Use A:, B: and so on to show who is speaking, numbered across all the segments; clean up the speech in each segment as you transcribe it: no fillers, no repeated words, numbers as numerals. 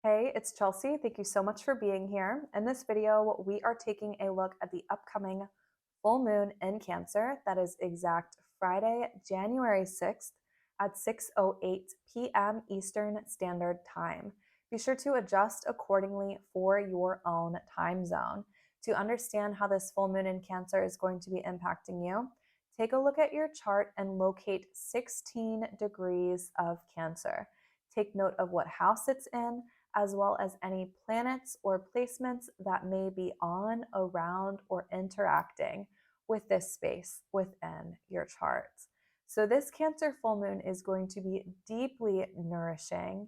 A: Hey, it's Chelsea. Thank you so much for being here. In this video, we are taking a look at the upcoming full moon in Cancer that is exact Friday, January 6th at 6:08 p.m. Eastern Standard Time. Be sure to adjust accordingly for your own time zone. To understand how this full moon in Cancer is going to be impacting you, take a look at your chart and locate 16 degrees of Cancer. Take note of what house it's in, as well as any planets or placements that may be on, around, or interacting with this space within your chart. So, this Cancer full moon is going to be deeply nourishing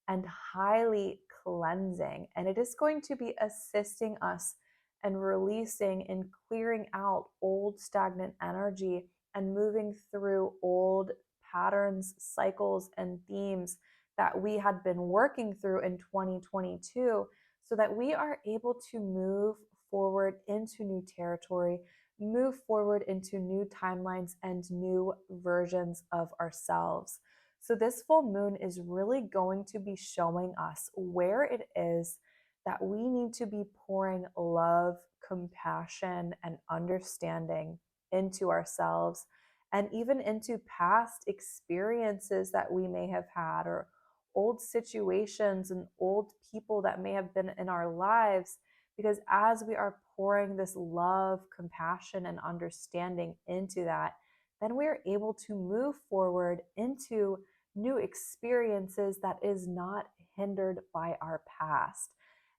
A: and highly cleansing, and it is going to be assisting us and releasing and clearing out old stagnant energy and moving through old patterns, cycles, and themes that we had been working through in 2022 so that we are able to move forward into new territory, move forward into new timelines and new versions of ourselves. So, this full moon is really going to be showing us where it is that we need to be pouring love, compassion, and understanding into ourselves and even into past experiences that we may have had, or old situations and old people that may have been in our lives. Because as we are pouring this love, compassion, and understanding into that, then we are able to move forward into new experiences that is not hindered by our past,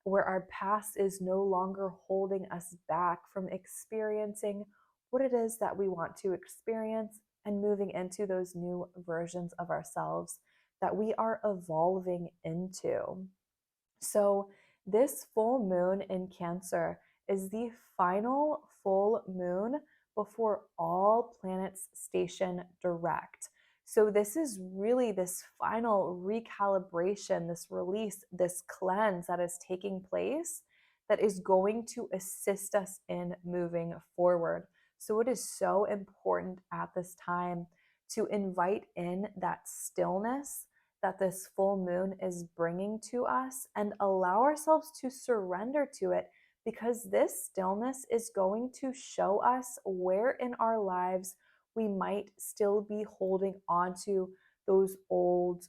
A: where our past is no longer holding us back from experiencing what it is that we want to experience and moving into those new versions of ourselves that we are evolving into. So, this full moon in Cancer is the final full moon before all planets station direct. So, this is really this final recalibration, this release, this cleanse that is taking place that is going to assist us in moving forward. So, it is so important at this time to invite in that stillness that this full moon is bringing to us and allow ourselves to surrender to it, because this stillness is going to show us where in our lives we might still be holding on to those old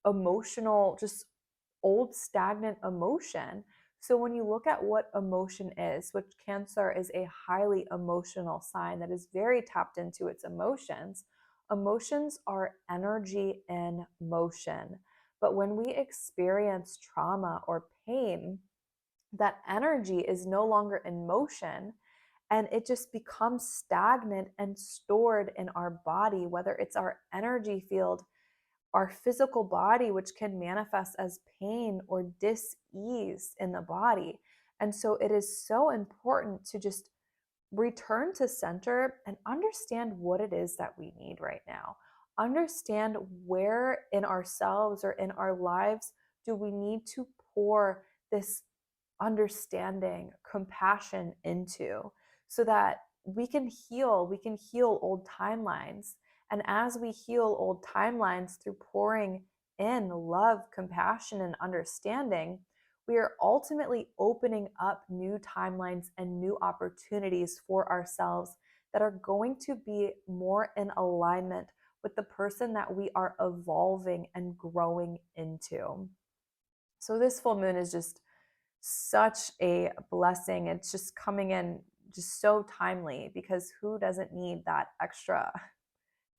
A: emotional, just old stagnant emotion. So when you look at what emotion is, which Cancer is a highly emotional sign that is very tapped into its emotions, emotions are energy in motion. But when we experience trauma or pain, that energy is no longer in motion and it just becomes stagnant and stored in our body, whether it's our energy field, our physical body, which can manifest as pain or dis-ease in the body. And so it is so important to just return to center and understand what it is that we need right now. Understand where in ourselves or in our lives do we need to pour this understanding, compassion into, so that we can heal old timelines. And as we heal old timelines through pouring in love, compassion, and understanding, we are ultimately opening up new timelines and new opportunities for ourselves that are going to be more in alignment with the person that we are evolving and growing into. So, this full moon is just such a blessing. It's just coming in just so timely, because who doesn't need that extra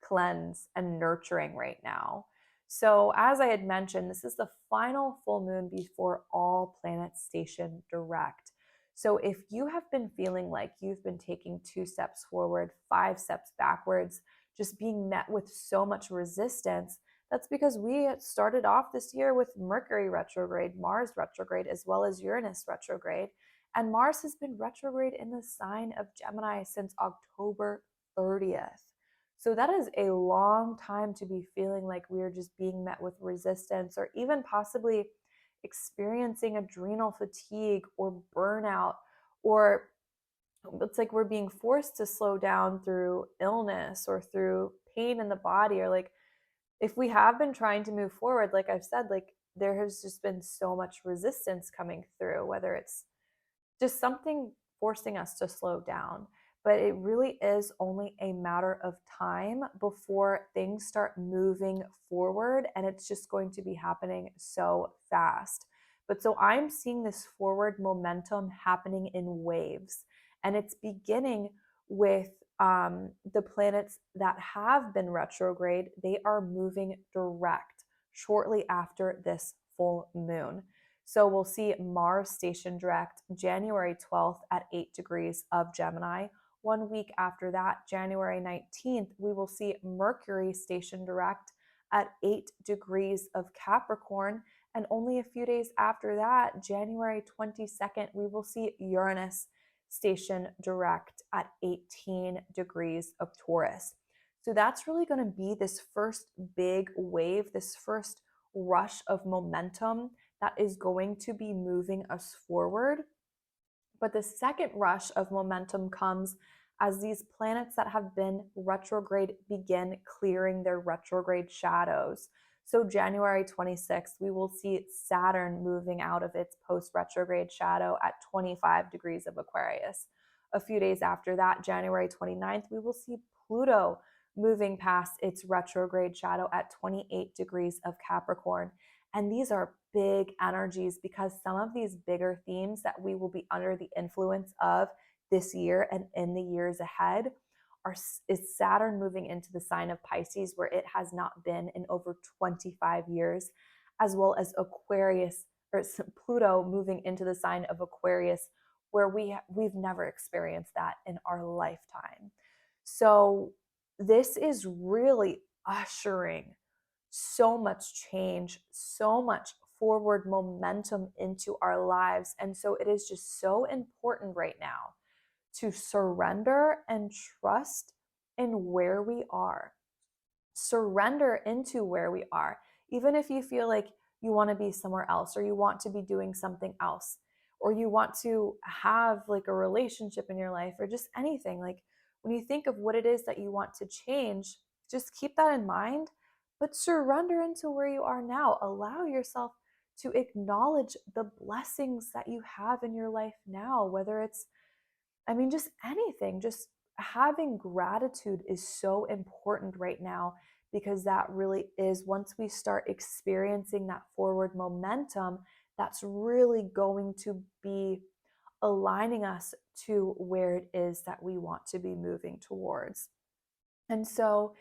A: cleanse and nurturing right now? So, as I had mentioned, this is the final full moon before all planets station direct. So, if you have been feeling like you've been taking 2 steps forward, 5 steps backwards, just being met with so much resistance, that's because we started off this year with Mercury retrograde, Mars retrograde, as well as Uranus retrograde. And Mars has been retrograde in the sign of Gemini since October 30th. So that is a long time to be feeling like we're just being met with resistance, or even possibly experiencing adrenal fatigue or burnout, or it's like we're being forced to slow down through illness or through pain in the body, or like if we have been trying to move forward, like I've said, like there has just been so much resistance coming through, whether it's just something forcing us to slow down. But it really is only a matter of time before things start moving forward, and it's just going to be happening so fast. But so I'm seeing this forward momentum happening in waves, and it's beginning with the planets that have been retrograde. They are moving direct shortly after this full moon. So we'll see Mars station direct January 12th at 8 degrees of Gemini. 1 week after that, January 19th, we will see Mercury station direct at 8 degrees of Capricorn. And only a few days after that, January 22nd, we will see Uranus station direct at 18 degrees of Taurus. So that's really going to be this first big wave, this first rush of momentum that is going to be moving us forward. But the second rush of momentum comes as these planets that have been retrograde begin clearing their retrograde shadows. So January 26th, we will see Saturn moving out of its post-retrograde shadow at 25 degrees of Aquarius. A few days after that, January 29th, we will see Pluto moving past its retrograde shadow at 28 degrees of Capricorn. And these are big energies because some of these bigger themes that we will be under the influence of this year and in the years ahead is Saturn moving into the sign of Pisces, where it has not been in over 25 years, as well as Aquarius, or Pluto moving into the sign of Aquarius, where we've never experienced that in our lifetime. So this is really ushering so much change, so much forward momentum into our lives. And so it is just so important right now to surrender and trust in where we are. Surrender into where we are, even if you feel like you want to be somewhere else, or you want to be doing something else, or you want to have like a relationship in your life, or just anything. Like when you think of what it is that you want to change, just keep that in mind, but surrender into where you are now. Allow yourself to acknowledge the blessings that you have in your life now, whether it's, just anything. Just having gratitude is so important right now, because that really is, once we start experiencing that forward momentum, that's really going to be aligning us to where it is that we want to be moving towards. And so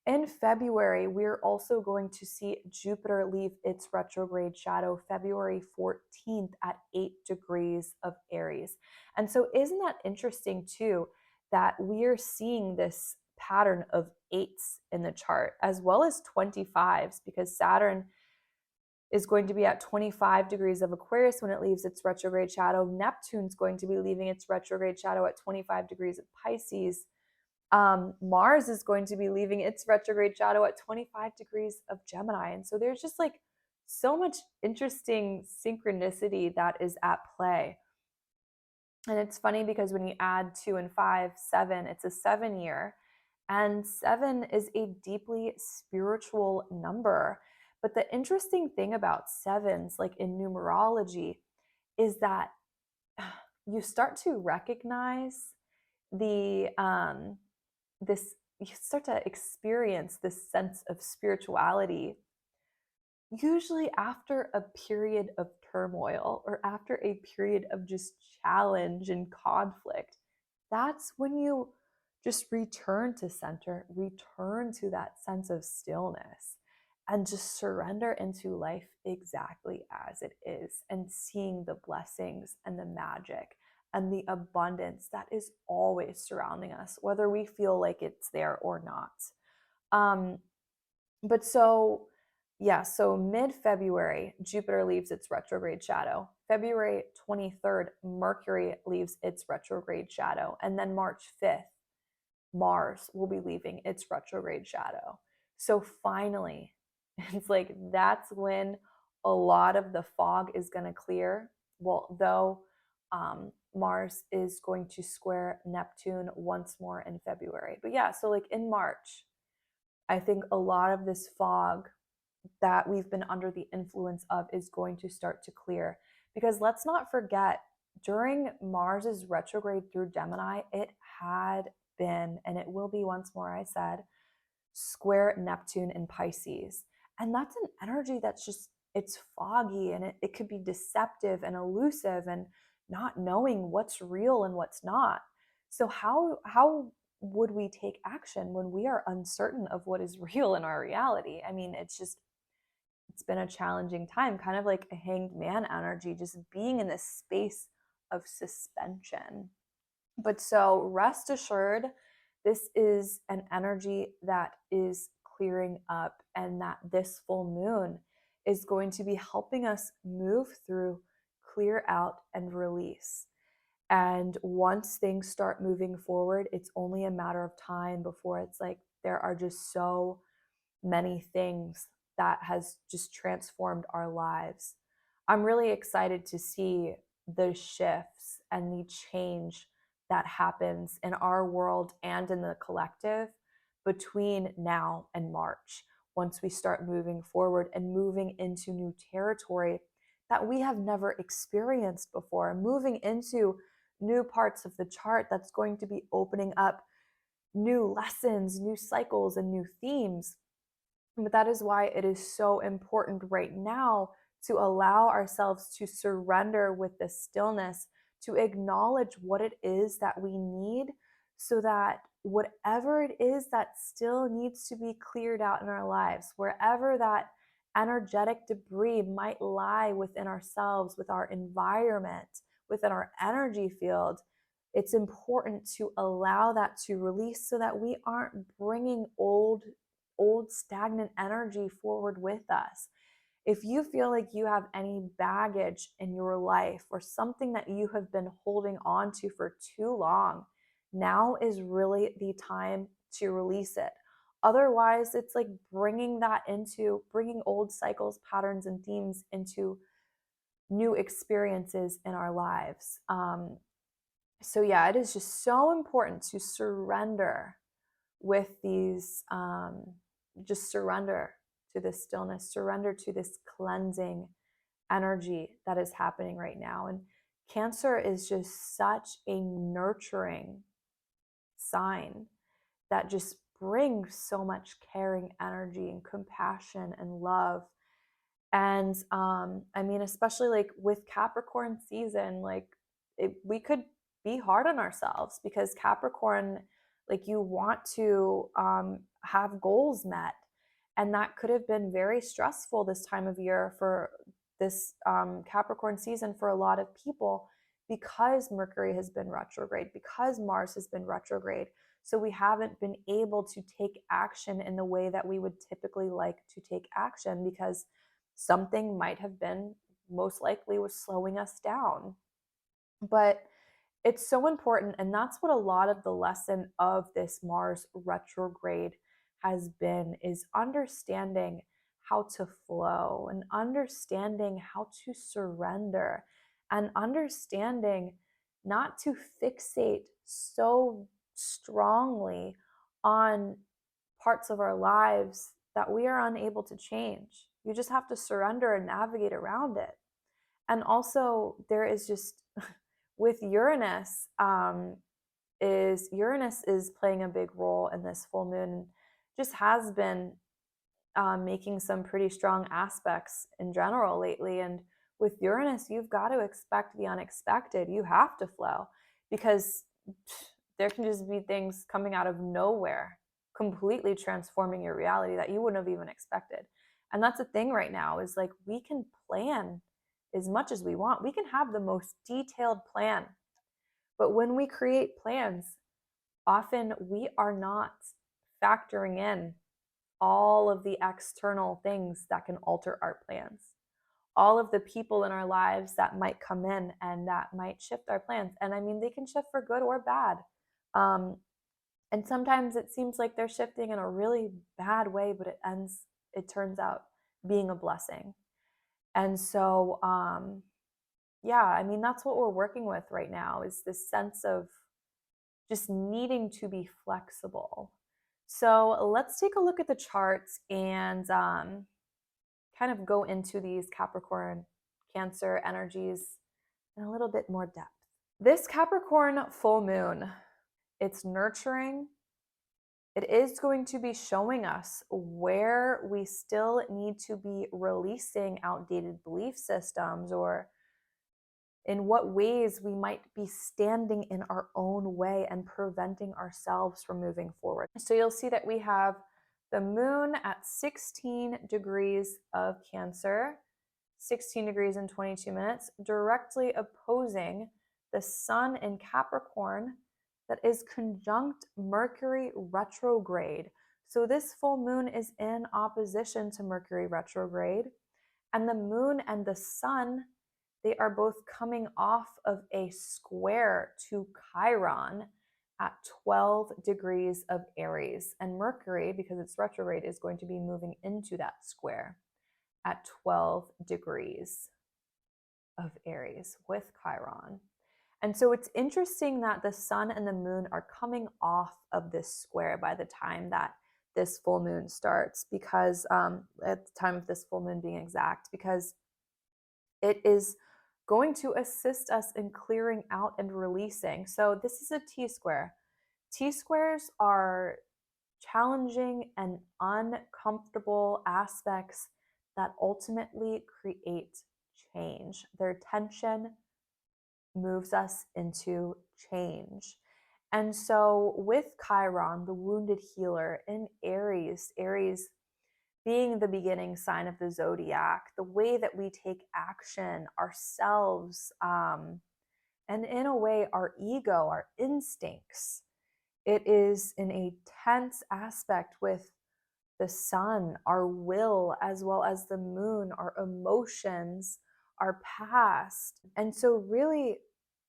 A: in February, we're also going to see Jupiter leave its retrograde shadow February 14th at 8 degrees of Aries. And so isn't that interesting too, that we're seeing this pattern of eights in the chart as well as 25s, because Saturn is going to be at 25 degrees of Aquarius when it leaves its retrograde shadow. Neptune's going to be leaving its retrograde shadow at 25 degrees of Pisces. Mars is going to be leaving its retrograde shadow at 25 degrees of Gemini. And so there's just like so much interesting synchronicity that is at play. And it's funny because when you add 2 and 5, 7, it's a 7-year. And 7 is a deeply spiritual number. But the interesting thing about sevens, like in numerology, is that you start to recognize the you start to experience this sense of spirituality usually after a period of turmoil, or after a period of just challenge and conflict. That's when you just return to center, return to that sense of stillness, and just surrender into life exactly as it is, and seeing the blessings and the magic and the abundance that is always surrounding us, whether we feel like it's there or not. But so, yeah, so mid-February, Jupiter leaves its retrograde shadow. February 23rd, Mercury leaves its retrograde shadow. And then March 5th, Mars will be leaving its retrograde shadow. So finally, it's like that's when a lot of the fog is going to clear. Well, though Mars is going to square Neptune once more in February. But yeah, so like in March, I think a lot of this fog that we've been under the influence of is going to start to clear. Because let's not forget, during Mars's retrograde through Gemini, it had been, and it will be once more, I said, square Neptune in Pisces. And that's an energy that's just, it's foggy, and it could be deceptive and elusive and not knowing what's real and what's not. So how would we take action when we are uncertain of what is real in our reality? I mean, it's been a challenging time, kind of like a hanged man energy, just being in this space of suspension. But so rest assured, this is an energy that is clearing up, and that this full moon is going to be helping us move through, clear out, and release. And once things start moving forward, it's only a matter of time before it's like there are just so many things that has just transformed our lives. I'm really excited to see the shifts and the change that happens in our world and in the collective between now and March, once we start moving forward and moving into new territory that we have never experienced before, moving into new parts of the chart that's going to be opening up new lessons, new cycles, and new themes. But that is why it is so important right now to allow ourselves to surrender with the stillness, to acknowledge what it is that we need, so that whatever it is that still needs to be cleared out in our lives, wherever that energetic debris might lie within ourselves, with our environment, within our energy field, it's important to allow that to release so that we aren't bringing old stagnant energy forward with us. If you feel like you have any baggage in your life or something that you have been holding on to for too long, now is really the time to release it. Otherwise, it's like bringing old cycles, patterns, and themes into new experiences in our lives. So, yeah, it is just so important to surrender with these, just surrender to this stillness, surrender to this cleansing energy that is happening right now. And Cancer is just such a nurturing sign that just brings so much caring energy and compassion and love. And I mean, especially like with Capricorn season, like we could be hard on ourselves, because Capricorn, like, you want to have goals met. And that could have been very stressful this time of year for this Capricorn season for a lot of people, because Mercury has been retrograde, because Mars has been retrograde. So we haven't been able to take action in the way that we would typically like to take action, because something might have been, most likely was slowing us down. But it's so important, and that's what a lot of the lesson of this Mars retrograde has been, is understanding how to flow, and understanding how to surrender, and understanding not to fixate so strongly on parts of our lives that we are unable to change. You just have to surrender and navigate around it. And also, there is just with Uranus, Uranus is playing a big role in this full moon. Just has been making some pretty strong aspects in general lately. And with Uranus, you've got to expect the unexpected. You have to flow, because there can just be things coming out of nowhere, completely transforming your reality that you wouldn't have even expected. And that's the thing right now, is like, we can plan as much as we want. We can have the most detailed plan. But when we create plans, often we are not factoring in all of the external things that can alter our plans, all of the people in our lives that might come in and that might shift our plans. And I mean, they can shift for good or bad. And sometimes it seems like they're shifting in a really bad way, but it turns out being a blessing. And so, yeah, I mean, that's what we're working with right now, is this sense of just needing to be flexible. So let's take a look at the charts, and kind of go into these Capricorn, Cancer energies in a little bit more depth. This Capricorn full moon, it's nurturing. It is going to be showing us where we still need to be releasing outdated belief systems, or in what ways we might be standing in our own way and preventing ourselves from moving forward. So you'll see that we have the moon at 16 degrees of Cancer, 16 degrees and 22 minutes, directly opposing the sun in Capricorn that is conjunct Mercury retrograde. So this full moon is in opposition to Mercury retrograde, and the moon and the sun, they are both coming off of a square to Chiron at 12 degrees of Aries. And Mercury, because it's retrograde, is going to be moving into that square at 12 degrees of Aries with Chiron. And so it's interesting that the sun and the moon are coming off of this square by the time that this full moon starts, because at the time of this full moon being exact, because it is going to assist us in clearing out and releasing. So this is a T-square. T-squares are challenging and uncomfortable aspects that ultimately create change. Their tension moves us into change. And so with Chiron, the wounded healer in Aries, Aries being the beginning sign of the zodiac, the way that we take action ourselves, and in a way, our ego, our instincts, it is in a tense aspect with the sun, our will, as well as the moon, our emotions, our past. And so, really,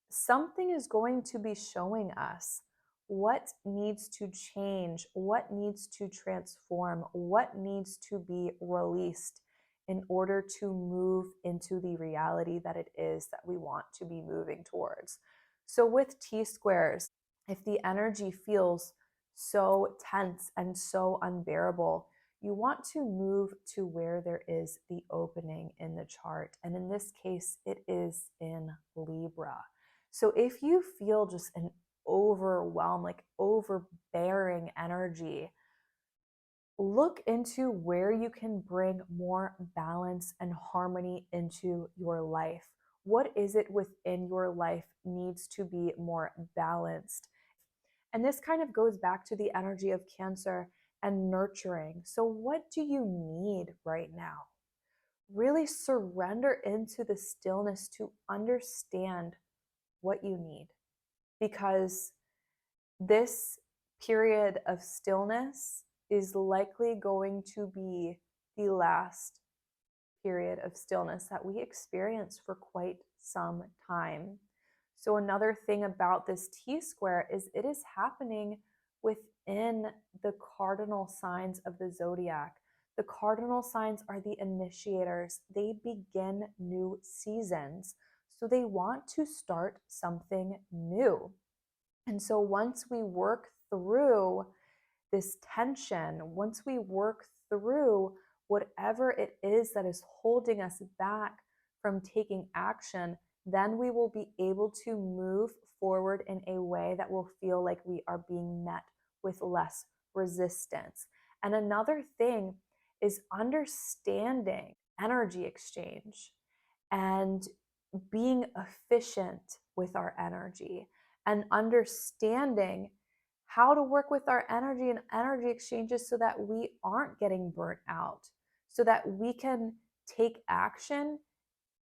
A: something is going to be showing us what needs to change, what needs to transform, what needs to be released in order to move into the reality that it is that we want to be moving towards. So with T squares, if the energy feels so tense and so unbearable, you want to move to where there is the opening in the chart. And in this case, it is in Libra. So if you feel just an overwhelm, like overbearing energy, look into where you can bring more balance and harmony into your life. What is it within your life needs to be more balanced? And this kind of goes back to the energy of Cancer and nurturing. So what do you need right now? Really surrender into the stillness to understand what you need, because this period of stillness is likely going to be the last period of stillness that we experience for quite some time. So another thing about this T-square is it is happening within the cardinal signs of the zodiac. The cardinal signs are the initiators. They begin new seasons. So they want to start something new. And so once we work through this tension, once we work through whatever it is that is holding us back from taking action, then we will be able to move forward in a way that will feel like we are being met with less resistance. And another thing is understanding energy exchange and being efficient with our energy, and understanding how to work with our energy and energy exchanges so that we aren't getting burnt out, so that we can take action,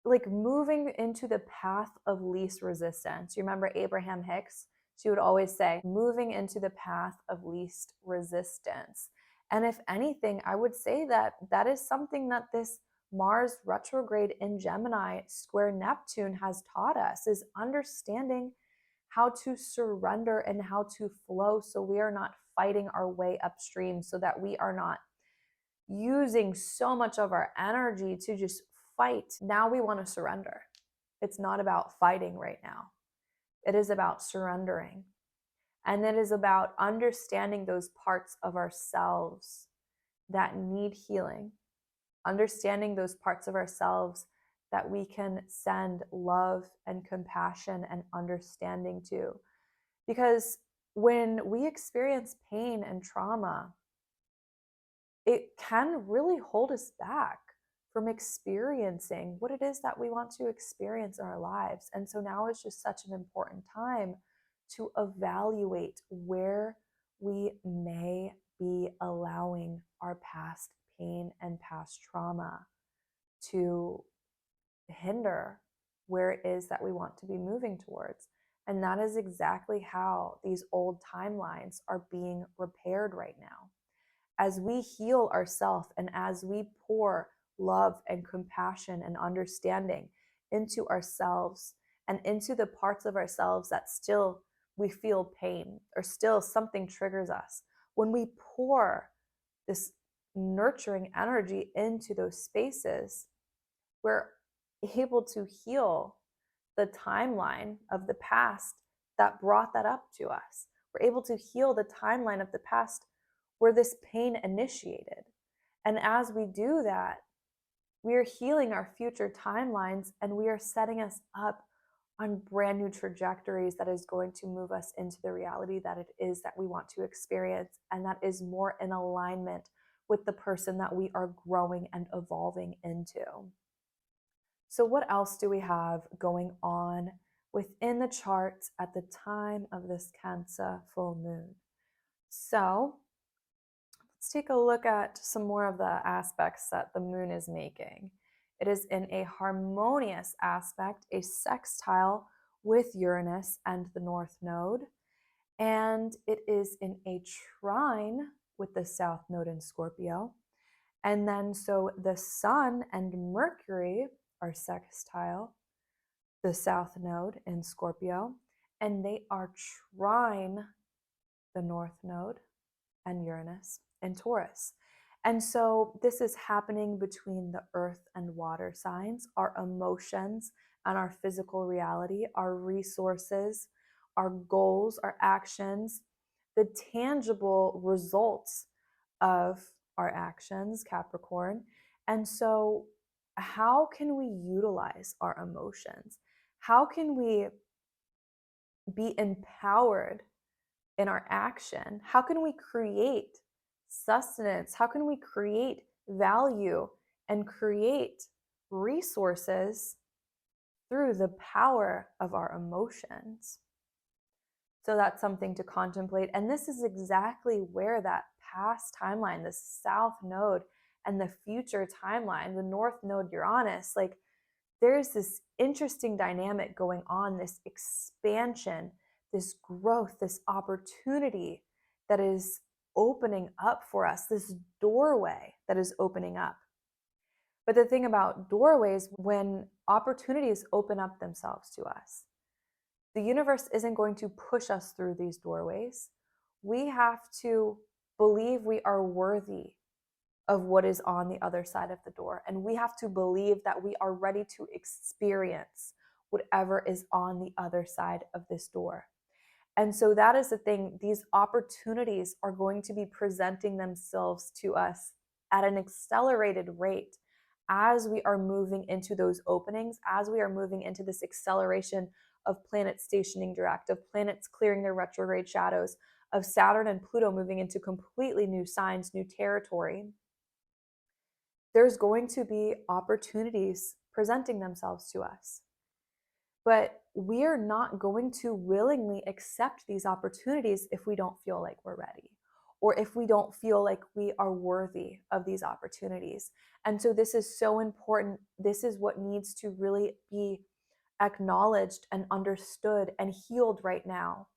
A: like moving into the path of least resistance. You remember Abraham Hicks? She would always say, moving into the path of least resistance. And if anything, I would say that that is something that this Mars retrograde in Gemini square Neptune has taught us, is understanding how to surrender and how to flow, so we are not fighting our way upstream, so that we are not using so much of our energy to just fight. Now we want to surrender. It's not about fighting right now. It is about surrendering. And it is about understanding those parts of ourselves that need healing, understanding those parts of ourselves that we can send love and compassion and understanding to. Because when we experience pain and trauma, it can really hold us back from experiencing what it is that we want to experience in our lives. And so now is just such an important time to evaluate where we may be allowing our past pain and past trauma to hinder where it is that we want to be moving towards. And that is exactly how these old timelines are being repaired right now. As we heal ourselves and as we pour love and compassion and understanding into ourselves and into the parts of ourselves that still we feel pain or still something triggers us, when we pour this nurturing energy into those spaces, we're able to heal the timeline of the past that brought that up to us. We're able to heal the timeline of the past where this pain initiated. And as we do that, we are healing our future timelines and we are setting us up on brand new trajectories that is going to move us into the reality that it is that we want to experience, and that is more in alignment with the person that we are growing and evolving into. So what else do we have going on within the charts at the time of this Cancer full moon? So let's take a look at some more of the aspects that the moon is making. It is in a harmonious aspect, a sextile with Uranus and the North Node. And it is in a trine with the South Node in Scorpio. And then so the Sun and Mercury are sextile, the South Node in Scorpio, and they are trine the North Node and Uranus in Taurus. And so this is happening between the earth and water signs, our emotions and our physical reality, our resources, our goals, our actions, the tangible results of our actions, Capricorn. And so how can we utilize our emotions? How can we be empowered in our action? How can we create sustenance? How can we create value and create resources through the power of our emotions? So that's something to contemplate. And this is exactly where that past timeline, the South Node, and the future timeline, the North Node Uranus, like there's this interesting dynamic going on, this expansion, this growth, this opportunity that is opening up for us, this doorway that is opening up. But the thing about doorways, when opportunities open up themselves to us, the universe isn't going to push us through these doorways. We have to believe we are worthy of what is on the other side of the door. And we have to believe that we are ready to experience whatever is on the other side of this door. And so that is the thing. These opportunities are going to be presenting themselves to us at an accelerated rate as we are moving into those openings, as we are moving into this acceleration of planets stationing direct, of planets clearing their retrograde shadows, of Saturn and Pluto moving into completely new signs, new territory. There's going to be opportunities presenting themselves to us. But we are not going to willingly accept these opportunities if we don't feel like we're ready, or if we don't feel like we are worthy of these opportunities. And so this is so important. This is what needs to really be acknowledged and understood and healed right now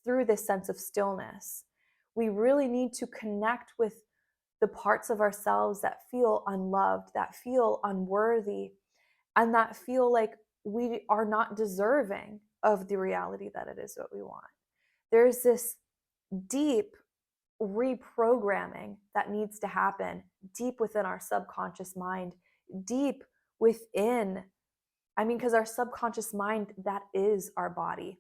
A: through this sense of stillness. We really need to connect with the parts of ourselves that feel unloved, that feel unworthy, and that feel like we are not deserving of the reality that it is what we want. There's this deep reprogramming that needs to happen deep within our subconscious mind, deep within, because our subconscious mind, that is our body.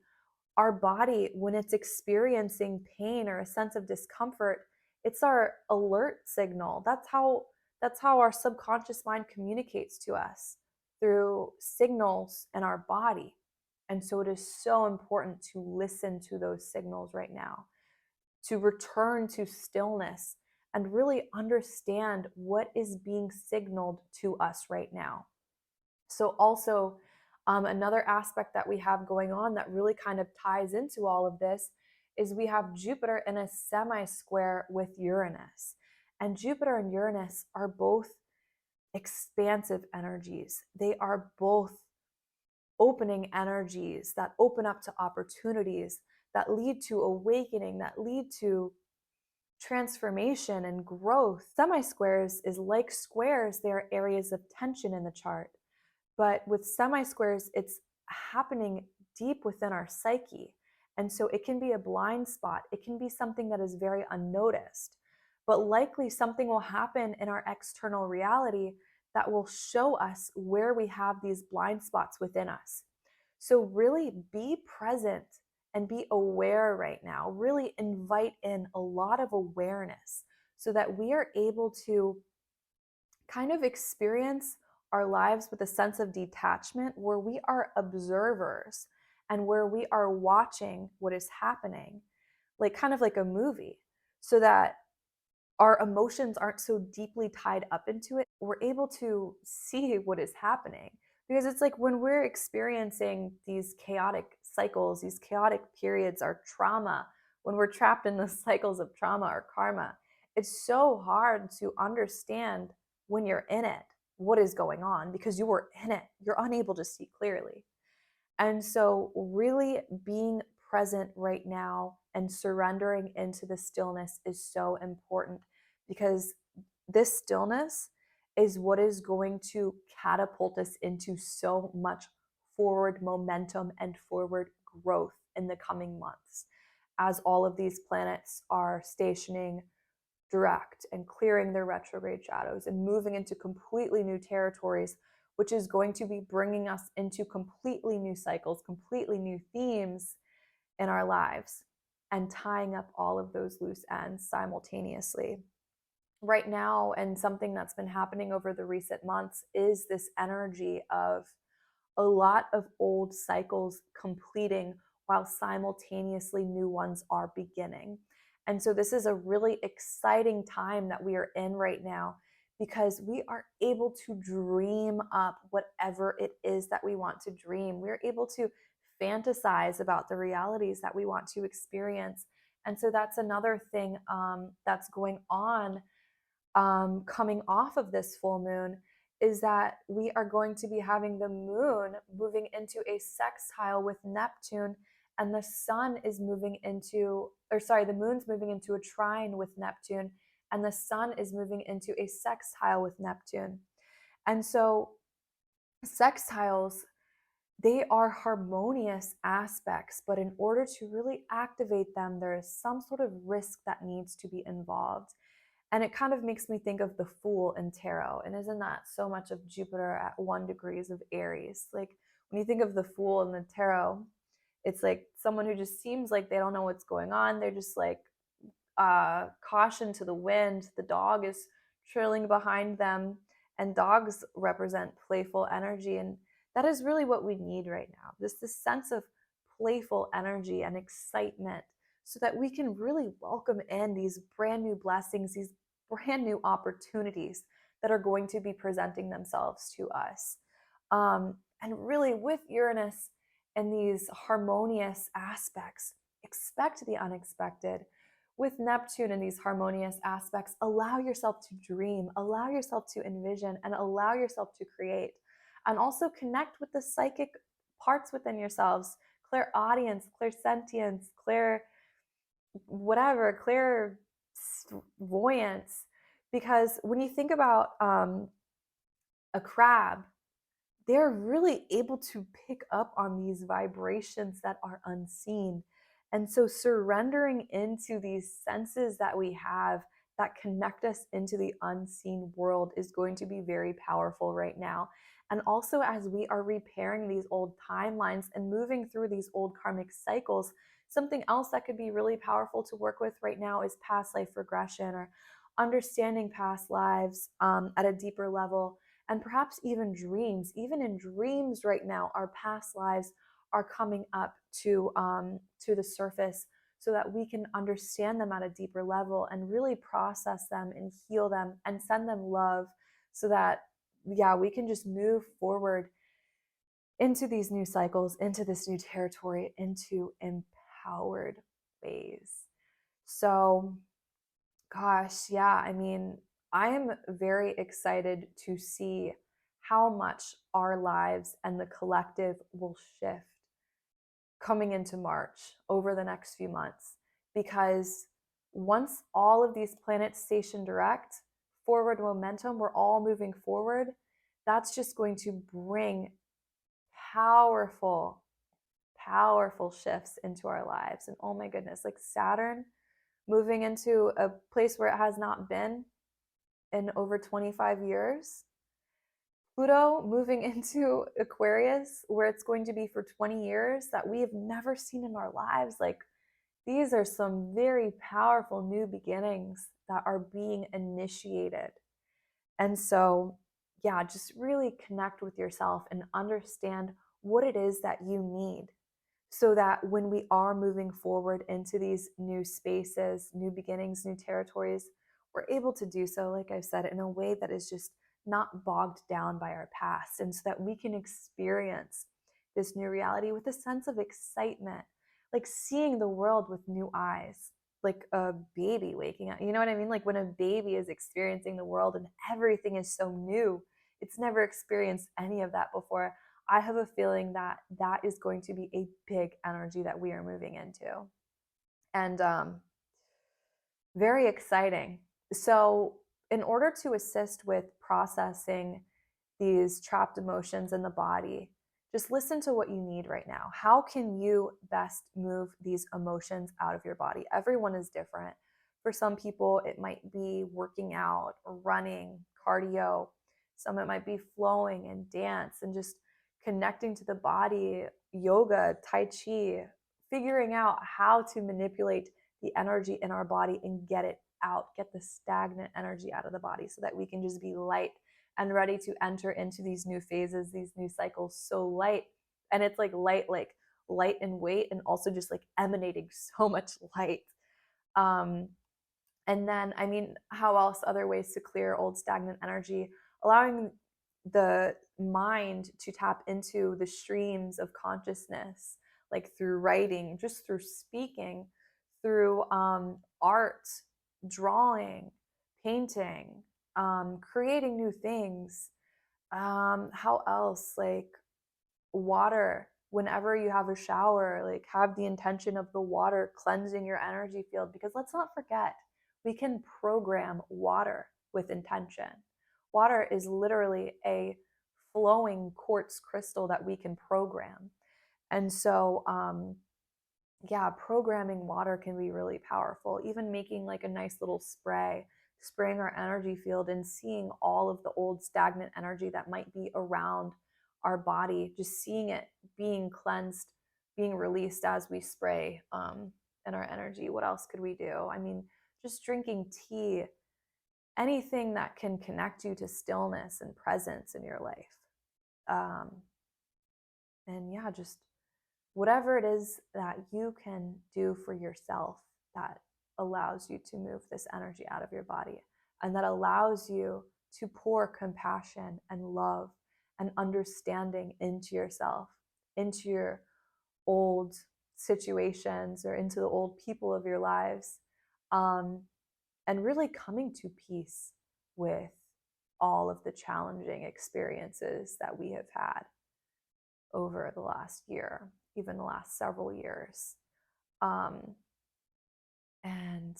A: Our body, when it's experiencing pain or a sense of discomfort, it's our alert signal. That's how That's how our subconscious mind communicates to us, through signals in our body. And so it is so important to listen to those signals right now, to return to stillness and really understand what is being signaled to us right now. So, also, another aspect that we have going on that really kind of ties into all of this is we have Jupiter in a semi square with Uranus. And Jupiter and Uranus are both expansive energies. They are both opening energies that open up to opportunities, that lead to awakening, that lead to transformation and growth. Semi squares is like squares, they are areas of tension in the chart. But with semi squares, it's happening deep within our psyche. And so it can be a blind spot. It can be something that is very unnoticed. But likely something will happen in our external reality that will show us where we have these blind spots within us. So really be present and be aware right now. Really invite in a lot of awareness so that we are able to kind of experience our lives with a sense of detachment where we are observers and where we are watching what is happening, like kind of like a movie, so that our emotions aren't so deeply tied up into it. We're able to see what is happening. Because it's like when we're experiencing these chaotic cycles, these chaotic periods, our trauma, when we're trapped in the cycles of trauma or karma, it's so hard to understand when you're in it what is going on because you were in it. You're unable to see clearly. And so, really being present right now and surrendering into the stillness is so important because this stillness is what is going to catapult us into so much forward momentum and forward growth in the coming months as all of these planets are stationing direct and clearing their retrograde shadows and moving into completely new territories, which is going to be bringing us into completely new cycles, completely new themes in our lives, and tying up all of those loose ends simultaneously. Right now, and something that's been happening over the recent months, is this energy of a lot of old cycles completing while simultaneously new ones are beginning. And so, this is a really exciting time that we are in right now because we are able to dream up whatever it is that we want to dream. We're able to fantasize about the realities that we want to experience. And so, that's another thing that's going on coming off of this full moon is that we are going to be having the moon moving into a sextile with Neptune, and the sun is moving into, or sorry, the moon's moving into a trine with Neptune, and the sun is moving into a sextile with Neptune. And so, sextiles, they are harmonious aspects, but in order to really activate them, there is some sort of risk that needs to be involved. And it kind of makes me think of the Fool in tarot. And isn't that so much of Jupiter at 1 degrees of Aries? Like when you think of the Fool in the tarot, it's like someone who just seems like they don't know what's going on. They're just like caution to the wind. The dog is trailing behind them, and dogs represent playful energy. And that is really what we need right now. This sense of playful energy and excitement so that we can really welcome in these brand new blessings, these brand new opportunities that are going to be presenting themselves to us. And really, with Uranus and these harmonious aspects, expect the unexpected. With Neptune and these harmonious aspects, allow yourself to dream, allow yourself to envision, and allow yourself to create. And also connect with the psychic parts within yourselves, clairaudience, clairsentience, clairvoyance. Because when you think about a crab, they're really able to pick up on these vibrations that are unseen. And so surrendering into these senses that we have that connect us into the unseen world is going to be very powerful right now. And also, as we are repairing these old timelines and moving through these old karmic cycles, something else that could be really powerful to work with right now is past life regression or understanding past lives at a deeper level, and perhaps even dreams. Even in dreams right now, our past lives are coming up to the surface so that we can understand them at a deeper level and really process them and heal them and send them love so that, yeah, we can just move forward into these new cycles, into this new territory, into empowered ways. So, gosh, yeah, I mean, I am very excited to see how much our lives and the collective will shift coming into March over the next few months. Because once all of these planets station direct, forward momentum, we're all moving forward, that's just going to bring powerful, powerful shifts into our lives. And oh my goodness, like Saturn moving into a place where it has not been in over 25 years. Pluto moving into Aquarius, where it's going to be for 20 years, that we have never seen in our lives. Like, these are some very powerful new beginnings that are being initiated. And so, yeah, just really connect with yourself and understand what it is that you need so that when we are moving forward into these new spaces, new beginnings, new territories, we're able to do so, like I said, in a way that is just not bogged down by our past, and so that we can experience this new reality with a sense of excitement, like seeing the world with new eyes, like a baby waking up. You know what I mean? Like when a baby is experiencing the world and everything is so new, it's never experienced any of that before. I have a feeling that that is going to be a big energy that we are moving into. And very exciting. So, in order to assist with processing these trapped emotions in the body, just listen to what you need right now. How can you best move these emotions out of your body? Everyone is different. For some people, it might be working out, running, cardio. Some it might be flowing and dance and just connecting to the body, yoga, tai chi, figuring out how to manipulate the energy in our body and get it out, get the stagnant energy out of the body so that we can just be light and ready to enter into these new phases, these new cycles so light. And it's like light in weight and also just like emanating so much light. Um, and then, I mean, how else? Other ways to clear old stagnant energy, allowing the mind to tap into the streams of consciousness, like through writing, just through speaking, through art, drawing, painting, creating new things. How else? Like water. Whenever you have a shower, like have the intention of the water cleansing your energy field, because let's not forget, we can program water with intention. Water is literally a flowing quartz crystal that we can program. And so, yeah, programming water can be really powerful. Even making like a nice little spray, spraying our energy field and seeing all of the old stagnant energy that might be around our body, just seeing it being cleansed, being released as we spray in our energy. What else could we do? I mean, just drinking tea, anything that can connect you to stillness and presence in your life. Um, and yeah, just whatever it is that you can do for yourself that allows you to move this energy out of your body and that allows you to pour compassion and love and understanding into yourself, into your old situations or into the old people of your lives, and really coming to peace with all of the challenging experiences that we have had over the last year, even the last several years. And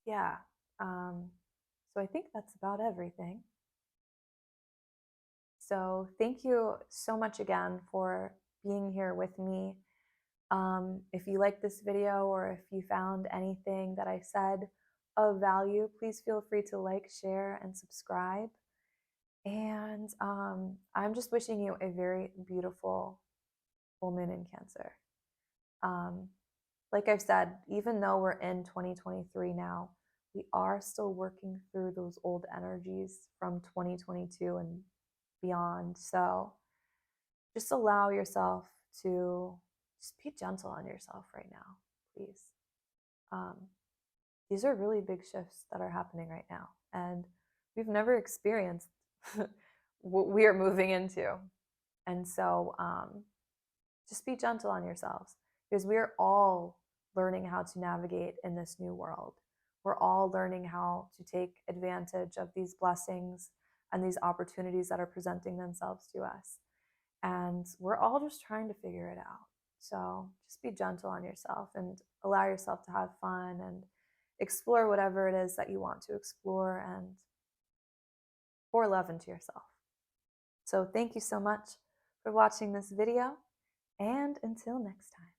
A: yeah, so I think that's about everything. So thank you so much again for being here with me. If you liked this video or if you found anything that I said of value, please feel free to like, share, and subscribe. And I'm just wishing you a very beautiful full moon in Cancer. Like I've said, even though we're in 2023 now, we are still working through those old energies from 2022 and beyond. So just allow yourself to just be gentle on yourself right now, please. Um, these are really big shifts that are happening right now, and we've never experienced what we are moving into. And so just be gentle on yourselves, because we are all learning how to navigate in this new world. We're all learning how to take advantage of these blessings and these opportunities that are presenting themselves to us. And we're all just trying to figure it out. So just be gentle on yourself and allow yourself to have fun and explore whatever it is that you want to explore, and pour love into yourself. So thank you so much for watching this video, and until next time.